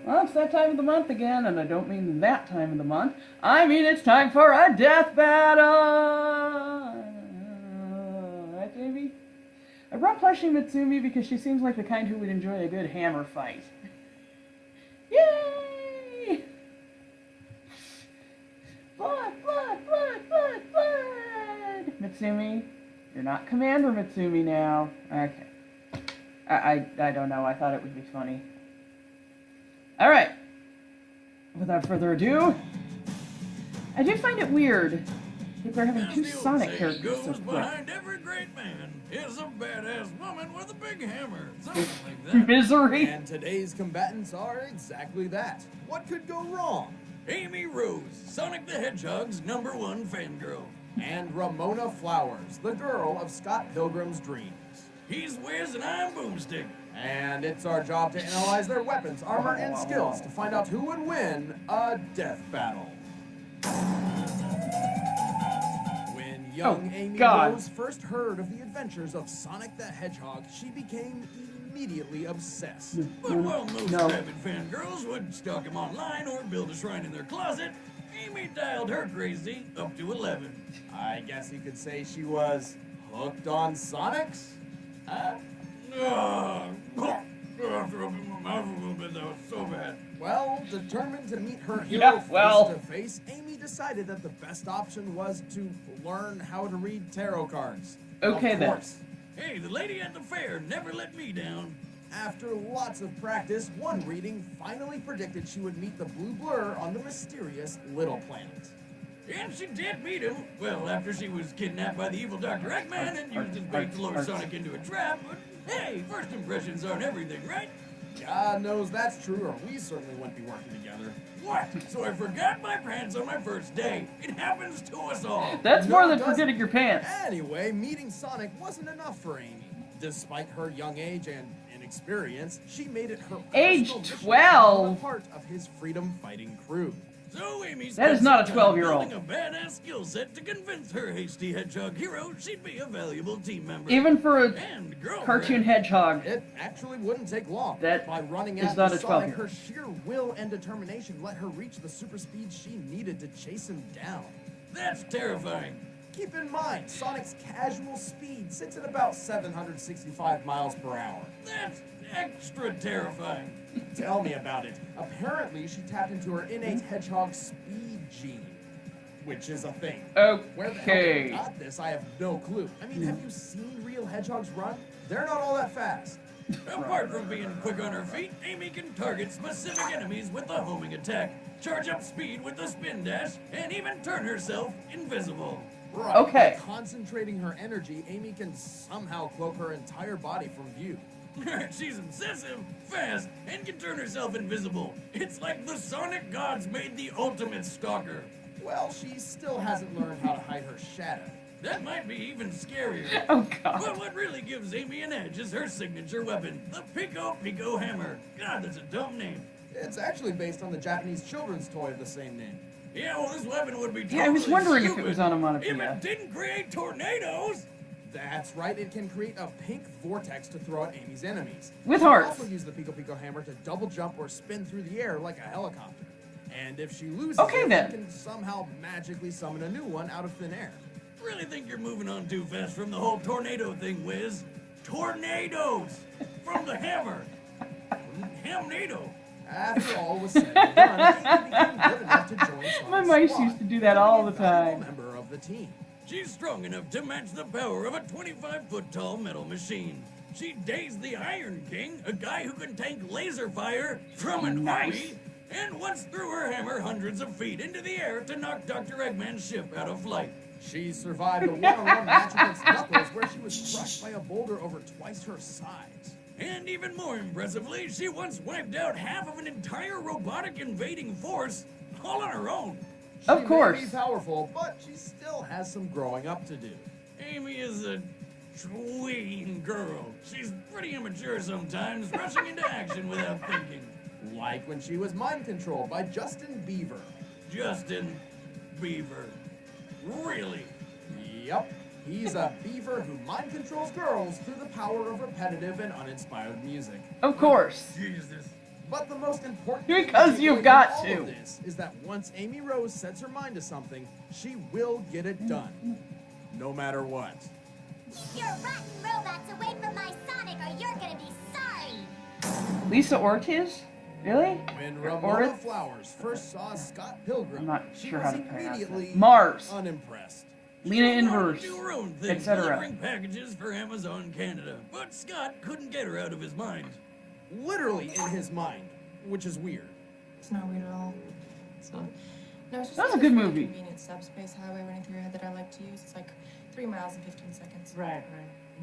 Well, it's that time of the month again, and I don't mean that time of the month. I mean it's time for a death battle! Right, Jamie? I brought plushie Mitsumi because she seems like the kind who would enjoy a good hammer fight. Yay! Blood, blood, blood, blood, blood! Mitsumi, you're not Commander Mitsumi now. Okay. I don't know. I thought it would be funny. Alright. Without further ado, I do find it weird that they're having two Sonic characters so quick. Behind every great man is a badass woman with a big hammer. Something like that. Misery. And today's combatants are exactly that. What could go wrong? Amy Rose, Sonic the Hedgehog's #1 fangirl. And Ramona Flowers, the girl of Scott Pilgrim's dreams. He's Wiz and I'm Boomstick. And it's our job to analyze their weapons, armor, and skills to find out who would win a death battle. When young Amy Rose first heard of the adventures of Sonic the Hedgehog, she became immediately obsessed. But while most rabid fangirls would stalk him online or build a shrine in their closet, Amy dialed her crazy up to 11. I guess you could say she was hooked on Sonics? After opening my mouth a little bit, that was so bad. Well, determined to meet her hero face to face, Amy decided that the best option was to learn how to read tarot cards. Okay, of course. Hey, the lady at the fair never let me down. After lots of practice, one reading finally predicted she would meet the blue blur on the mysterious Little Planet. And she did meet him. Well, after she was kidnapped by the evil Dr. Eggman and used his bait to lure Sonic into a trap. But hey, first impressions aren't everything, right? God knows that's true, or we certainly wouldn't be working together. What? So I forgot my pants on my first day. It happens to us all. That's more than forgetting your pants. Anyway, meeting Sonic wasn't enough for Amy. Despite her young age and inexperience, she made it her age personal mission 12 to be part of his freedom-fighting crew. So Amy that is not a 12-year-old. Building a badass skill set to convince her hasty hedgehog hero she'd be a valuable team member. Even for a cartoon hedgehog. It actually wouldn't take long. That by running is at not a Sonic, 12-year-old. her sheer will and determination let her reach the super speed she needed to chase him down. That's terrifying. Keep in mind, Sonic's casual speed sits at about 765 miles per hour. That's extra terrifying. Tell me about it. Apparently, she tapped into her innate hedgehog speed gene, which is a thing. Okay. Where the hell they got this, I have no clue. I mean, have you seen real hedgehogs run? They're not all that fast. Apart from being quick on her feet, Amy can target specific enemies with a homing attack, charge up speed with the spin dash, and even turn herself invisible. Right. Okay. By concentrating her energy, Amy can somehow cloak her entire body from view. She's obsessive, fast, and can turn herself invisible. It's like the Sonic gods made the ultimate stalker. Well, she still hasn't learned how to hide her shadow. That might be even scarier. Oh, God. But what really gives Amy an edge is her signature weapon, the Pico Pico Hammer. God, that's a dumb name. It's actually based on the Japanese children's toy of the same name. Yeah, well, this weapon would be totally Yeah, I was wondering stupid if it was onomatopoeia. if it didn't create tornadoes. That's right, it can create a pink vortex to throw at Amy's enemies. With She hearts. can also use the Pico Pico hammer to double jump or spin through the air like a helicopter. And if she loses Okay, then. she can somehow magically summon a new one out of thin air. Really think you're moving on too fast from the whole tornado thing, Wiz. Tornadoes! From the hammer. Hamnado. After all was said and done, Amy became good enough to join Sonic's My mice squad, used to do that all the becoming a valuable time. member of the team. She's strong enough to match the power of a 25-foot-tall metal machine. She dazed the Iron King, a guy who can tank laser fire from an army, and once threw her hammer hundreds of feet into the air to knock Dr. Eggman's ship out of flight. She survived a one-on-one match against Knuckles where she was crushed by a boulder over twice her size. And even more impressively, she once wiped out half of an entire robotic invading force all on her own. Of course. She may be powerful, but she still has some growing up to do. Amy is a tween girl. She's pretty immature sometimes, rushing into action without thinking. Like when she was mind controlled by Justin Bieber. Justin Bieber. Really? Yep. He's a beaver who mind controls girls through the power of repetitive and uninspired music. Of course. Jesus. But the most important Because thing you've to got all to. of this is that once Amy Rose sets her mind to something, she will get it done. No matter what. Keep your rotten robots away from my Sonic or you're gonna be sorry! Lisa Ortiz? Really? When Ramona Flowers first saw Scott Pilgrim, I'm not she sure was how to pronounce it. immediately Mars. unimpressed. Lena She wanted Inverse, to do her own thing, etc. delivering packages for Amazon Canada, but Scott couldn't get her out of his mind. Literally in his mind, which is weird. It's not weird at all. So, no, it's just That was a this good really movie. Convenient subspace highway running through your head that I like to use. It's like 3 miles and 15 seconds. Right.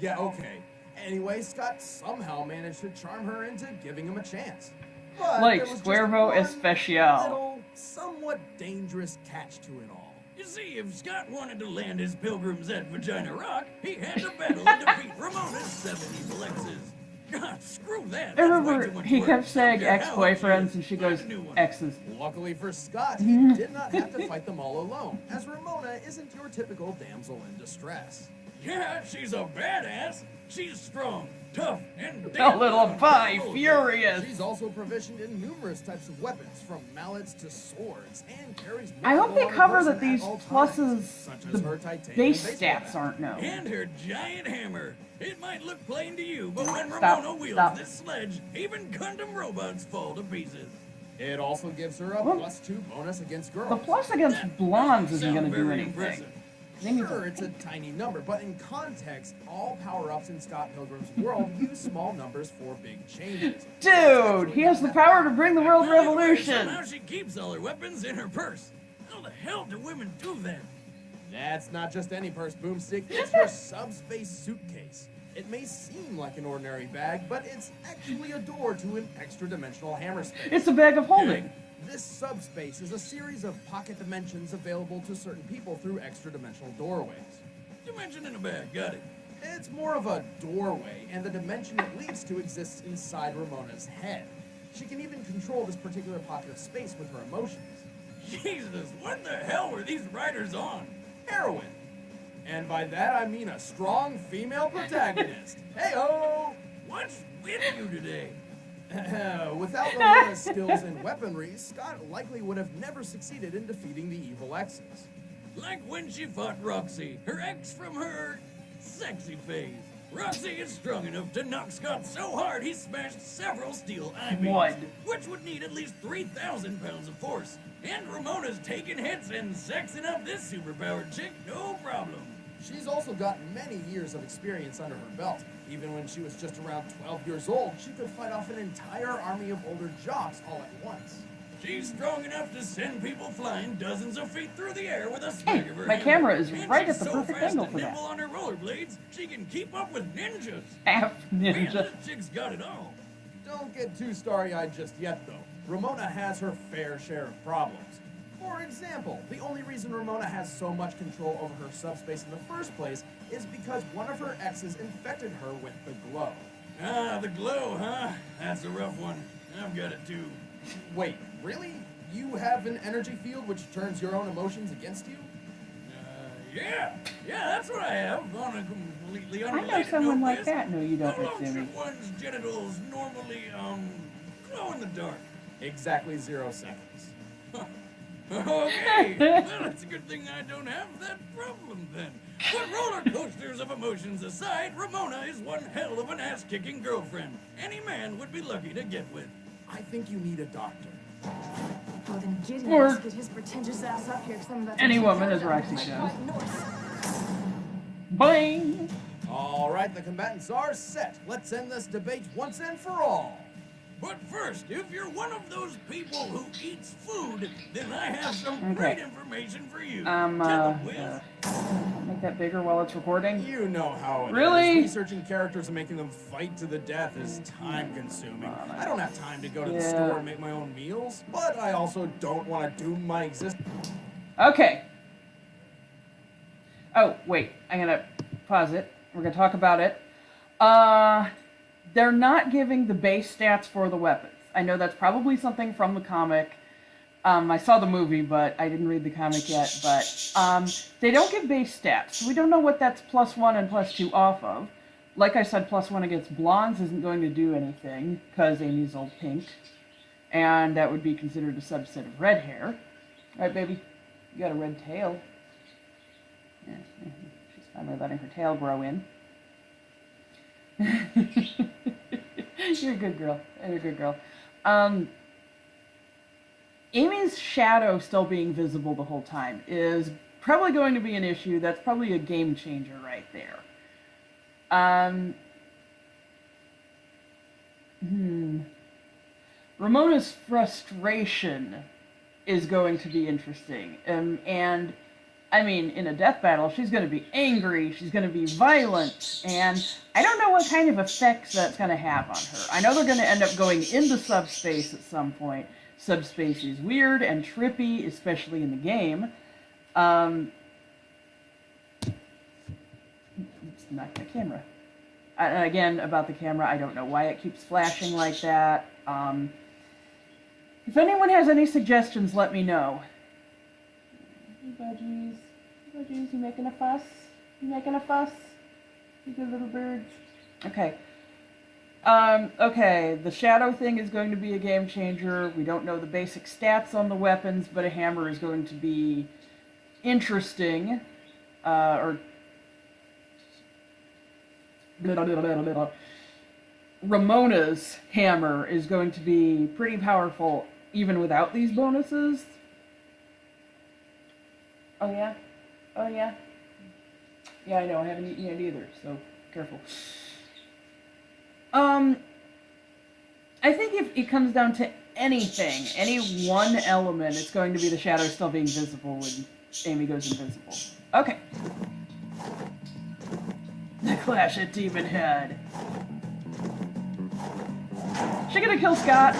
Yeah, okay. Anyway, Scott somehow managed to charm her into giving him a chance. But Like there was just Cuervo one Especial. little, somewhat dangerous catch to it all. You see, if Scott wanted to land his pilgrims at Vagina Rock, he had to battle and defeat Ramona's 7 evil exes. God, screw that. I That's way remember too much he work. kept saying Don't care how hot she ex-boyfriends is. and she Find goes, a new one. exes. Luckily for Scott, he did not have to fight them all alone, as Ramona isn't your typical damsel in distress. Yeah, she's a badass. She's strong, tough, and A damn little good on bi control. furious. She's also proficient in numerous types of weapons, from mallets to swords, and carries I hope they multiple armor cover that person at these all pluses, times, such as her the titanium base baseball stats bat. aren't known. And her giant hammer. It might look plain to you, but when Stop, Ramona wields stop. this sledge, even Gundam robots fall to pieces. It also gives her a Well, +2 bonus against girls. The plus against That blondes isn't sound going to do very anything. impressive. They need Sure, to- it's a tiny number, but in context, all power-ups in Scott Pilgrim's world use small numbers for big changes. Dude, he has the power to bring the world Well, anyway, revolution. somehow she keeps all her weapons in her purse. How the hell do women do that? That's not just any purse, Boomstick. It's her subspace suitcase. It may seem like an ordinary bag, but it's actually a door to an extra-dimensional hammer space. It's a bag of holding. This subspace is a series of pocket dimensions available to certain people through extra-dimensional doorways. Dimension in a bag, got it. It's more of a doorway, and the dimension it leads to exists inside Ramona's head. She can even control this particular pocket of space with her emotions. Jesus, what the hell were these riders on? Heroin. And by that I mean a strong female protagonist. Hey-oh! What's with you today? Without Ramona's skills in weaponry, Scott likely would have never succeeded in defeating the evil exes. Like when she fought Roxy, her ex from her sexy phase. Roxy is strong enough to knock Scott so hard he smashed several steel I-beams, What? which would need at least 3,000 pounds of force. And Ramona's taking hits and sexing up this superpowered chick, no problem. She's also got many years of experience under her belt. Even when she was just around 12 years old, she could fight off an entire army of older jocks all at once. She's strong enough to send people flying dozens of feet through the air with a smack of her my hammer. camera is And right she's at the so perfect fast angle and for that. nimble on her rollerblades, she can keep up with ninjas. Half Man, ninja. this chick's got it all. Don't get too starry-eyed just yet, though. Ramona has her fair share of problems. For example, the only reason Ramona has so much control over her subspace in the first place is because one of her exes infected her with the glow. Ah, the glow, huh? That's a rough one. I've got it too. Wait, really? You have an energy field which turns your own emotions against you? Yeah, that's what I have. On a completely I unrelated know someone note, like Liz. that. No, you don't, How long Mitsumi. should one's genitals normally, glow in the dark? Exactly 0 seconds. Okay, well, it's a good thing I don't have that problem then. But roller coasters of emotions aside, Ramona is one hell of an ass-kicking girlfriend any man would be lucky to get with. I think you need a doctor. Well, then Gideon Or- must get his pretentious ass up here, because I'm about to Any take woman, care as of Roxy that says. white Norse. Boing! All right, the combatants are set. Let's end this debate once and for all. But first, if you're one of those people who eats food, then I have some Okay. great information for you. Tell them, Wiz. Make that bigger while it's recording. You know how it is. Really? Researching characters and making them fight to the death is time-consuming. I don't have time to go to the Yeah. store and make my own meals, but I also don't want to doom my existence. Okay. Oh, wait. I'm gonna pause it. We're gonna talk about it. They're not giving the base stats for the weapons. I know that's probably something from the comic. I saw the movie, but I didn't read the comic yet. But they don't give base stats, so we don't know what that's +1 and +2 off of. Like I said, +1 against blondes isn't going to do anything, because Amy's old pink. and that would be considered a subset of red hair. Right, baby? You got a red tail. Yeah, she's finally letting her tail grow in. You're a good girl. You're a good girl. Amy's shadow still being visible the whole time is probably going to be an issue. That's probably a game changer right there. Ramona's frustration is going to be interesting. And, I mean, in a death battle, she's going to be angry, she's going to be violent, and I don't know what kind of effects that's going to have on her. I know they're going to end up going into subspace at some point. Subspace is weird and trippy, especially in the game. It's not the camera. And again, about the camera, I don't know why it keeps flashing like that. If anyone has any suggestions, let me know. Hey, budgies. Budgies, you making a fuss? You making a fuss? You good little birds? Okay. Okay, the shadow thing is going to be a game changer. We don't know the basic stats on the weapons, but a hammer is going to be interesting. Ramona's hammer is going to be pretty powerful even without these bonuses. Oh yeah? Oh yeah? Yeah, I know, I haven't eaten yet either, so careful. I think if it comes down to anything, any one element, it's going to be the shadow still being visible when Amy goes invisible. Okay. The Clash at Demon Head. She gonna kill Scott.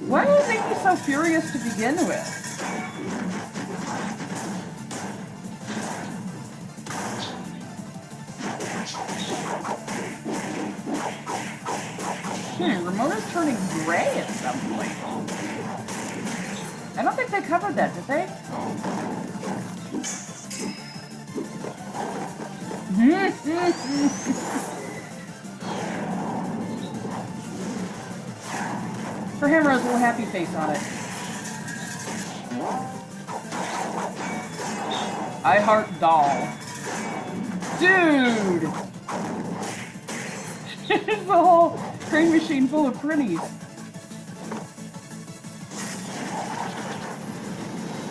Why was Amy so furious to begin with? Ramona's turning gray at some point. I don't think they covered that, did they? Her hammer has a little happy face on it. I heart doll. Dude! It's a whole crane machine full of pretties.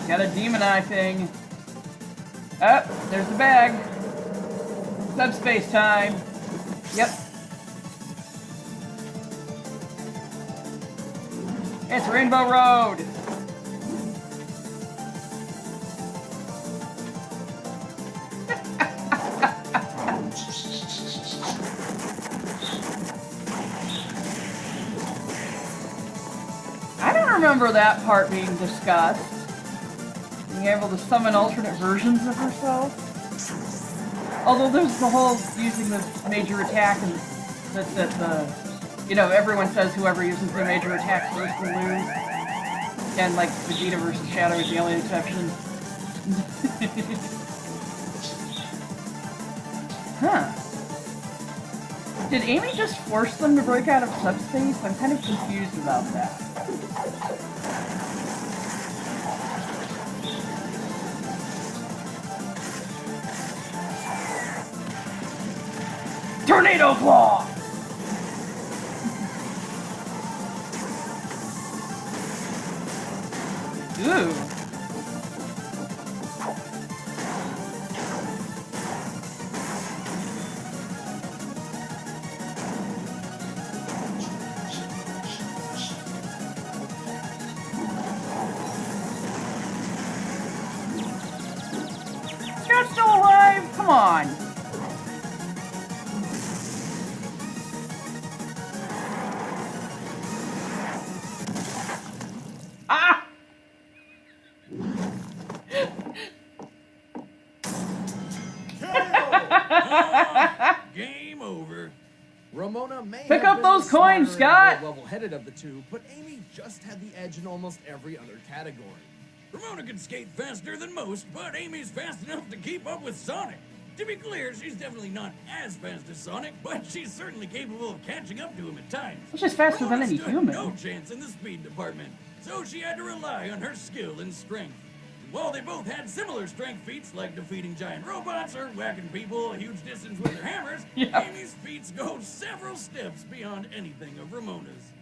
Got a demon eye thing. Oh, there's the bag. Subspace time. Yep. It's Rainbow Road. I don't remember that part being discussed. Being able to summon alternate versions of herself. Although there's the whole using the major attack and that the, you know, everyone says whoever uses the major attack first will lose. And like Vegeta versus Shadow is the only exception. Huh. Did Amy just force them to break out of subspace? I'm kind of confused about that. Tornado Claw! Ooh. Scott's still alive? Come on. Ah! Game over. Ramona may Pick have up been those the coins, smarter and Scott! more level-headed of the two, but Amy just had the edge in almost every other category. Ramona can skate faster than most, but Amy's fast enough to keep up with Sonic. To be clear, she's definitely not as fast as Sonic, but she's certainly capable of catching up to him at times. She's faster than Ramona any stood human. no chance in the speed department, so she had to rely on her skill and strength. While they both had similar strength feats like defeating giant robots or whacking people a huge distance with their hammers, Yeah. Amy's feats go several steps beyond anything of Ramona's.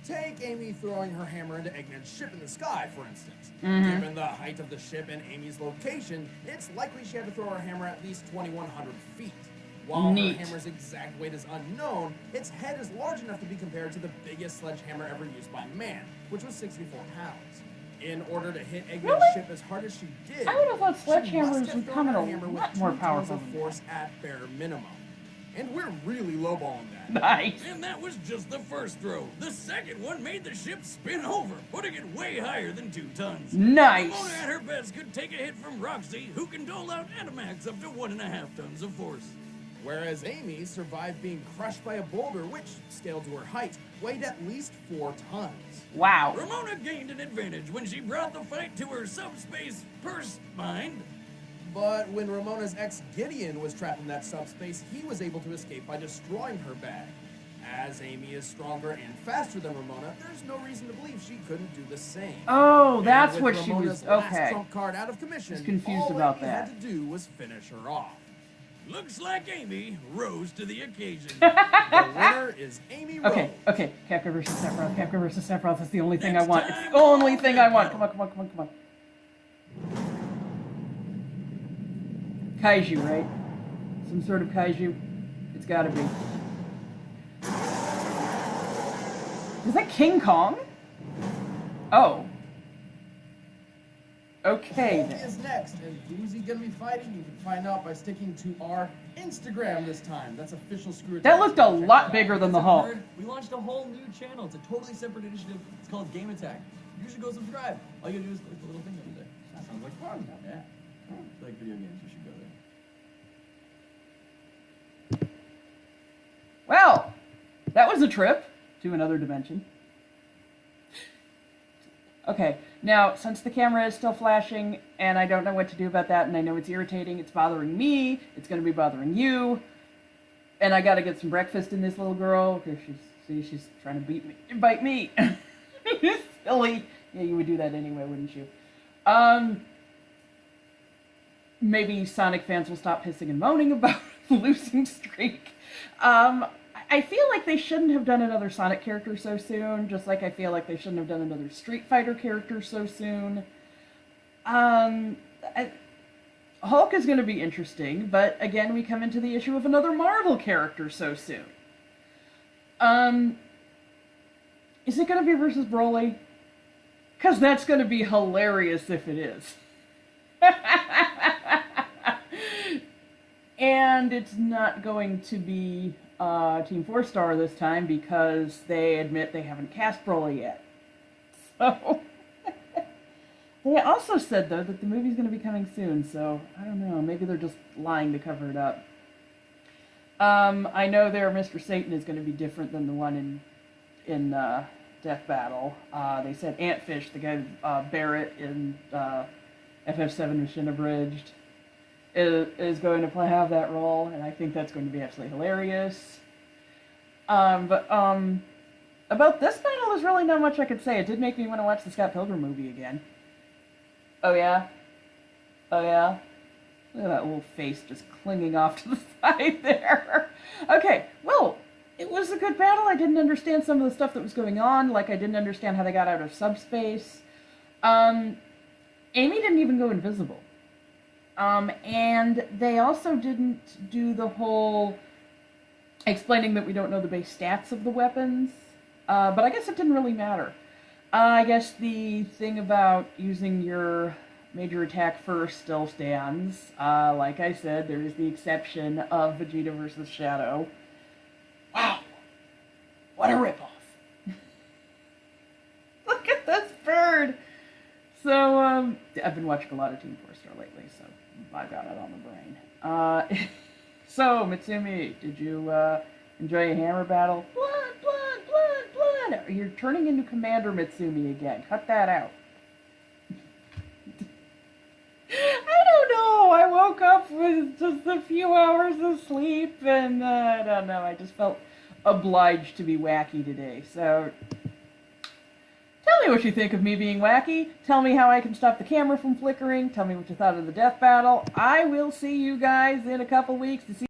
Take Amy throwing her hammer into Eggman's ship in the sky, for instance. Given the height of the ship and Amy's location, it's likely she had to throw her hammer at least 2,100 feet. While Neat. her hammer's exact weight is unknown, its head is large enough to be compared to the biggest sledgehammer ever used by man, which was 64 pounds. In order to hit Eggman's Really? ship as hard as she did, I would have thought she must sledgehammers have would thrown come at her a hammer with lot 2 more tons powerful of than force at bare minimum. And we're really lowballing that. Nice. And that was just the first throw. The second one made the ship spin over, putting it way higher than 2 tons. Nice. Ramona at her best could take a hit from Roxy, who can dole out at a max up to 1.5 tons of force. Whereas Amy survived being crushed by a boulder, which, scaled to her height, weighed at least 4 tons. Wow. Ramona gained an advantage when she brought the fight to her subspace purse mind. But when Ramona's ex Gideon was trapped in that subspace, he was able to escape by destroying her bag. As Amy is stronger and faster than Ramona, there's no reason to believe she couldn't do the same. Oh, And that's with what she Ramona's was. last Okay. trump card out of commission, I was confused all about Amy that. had to do was finish her off. Looks like Amy rose to the occasion. The winner is Amy Rose. Okay. Capcom versus Sephiroth. Capcom versus Sephiroth. That's the only thing I Next want. It's time the only on thing I want. Capcom. Come on. Kaiju, right? Some sort of kaiju. It's gotta be. Is that King Kong? Oh. Okay Hulk then. is next, and who's he gonna be fighting? You can find out by sticking to our Instagram this time. That's official Screw That Attack, looked so a check lot that bigger out. than the As Hulk. you've heard, we launched a whole new channel. It's a totally separate initiative. It's called Game Attack. You should go subscribe. All you gotta do is click the little thing over there. That sounds like fun. Yeah. If you like video games, you should go there. Well, that was a trip to another dimension. Okay, now, since the camera is still flashing, and I don't know what to do about that, and I know it's irritating, it's bothering me, it's gonna be bothering you, and I gotta get some breakfast in this little girl, because she's trying to bite me. Silly. Yeah, you would do that anyway, wouldn't you? Maybe Sonic fans will stop pissing and moaning about losing streak. I feel like they shouldn't have done another Sonic character so soon, just like I feel like they shouldn't have done another Street Fighter character so soon. Hulk is going to be interesting, but again, we come into the issue of another Marvel character so soon. Is it going to be versus Broly? Because that's going to be hilarious if it is. And it's not going to be Team 4-Star this time because they admit they haven't cast Broly yet. So, they also said, though, that the movie's going to be coming soon, so I don't know. Maybe they're just lying to cover it up. I know their Mr. Satan is going to be different than the one in Death Battle. They said Antfish, the guy Barrett in FF7 Mission Abridged, is going to have that role, and I think that's going to be absolutely hilarious. But about this battle, there's really not much I could say. It did make me want to watch the Scott Pilgrim movie again. Oh yeah? Look at that little face just clinging off to the side there. Okay, well, it was a good battle. I didn't understand some of the stuff that was going on, like I didn't understand how they got out of subspace. Amy didn't even go invisible. And they also didn't do the whole explaining that we don't know the base stats of the weapons. But I guess it didn't really matter. I guess the thing about using your major attack first still stands. Like I said, there is the exception of Vegeta versus Shadow. Wow! What a ripoff! Look at this bird! So, I've been watching a lot of Team 4-Star lately, so I've got it on the brain. So, Mitsumi, did you Enjoy a hammer battle. Blood, blood, blood, blood. You're turning into Commander Mitsumi again. Cut that out. I don't know. I woke up with just a few hours of sleep, and I don't know. I just felt obliged to be wacky today. So, tell me what you think of me being wacky. Tell me how I can stop the camera from flickering. Tell me what you thought of the death battle. I will see you guys in a couple weeks to see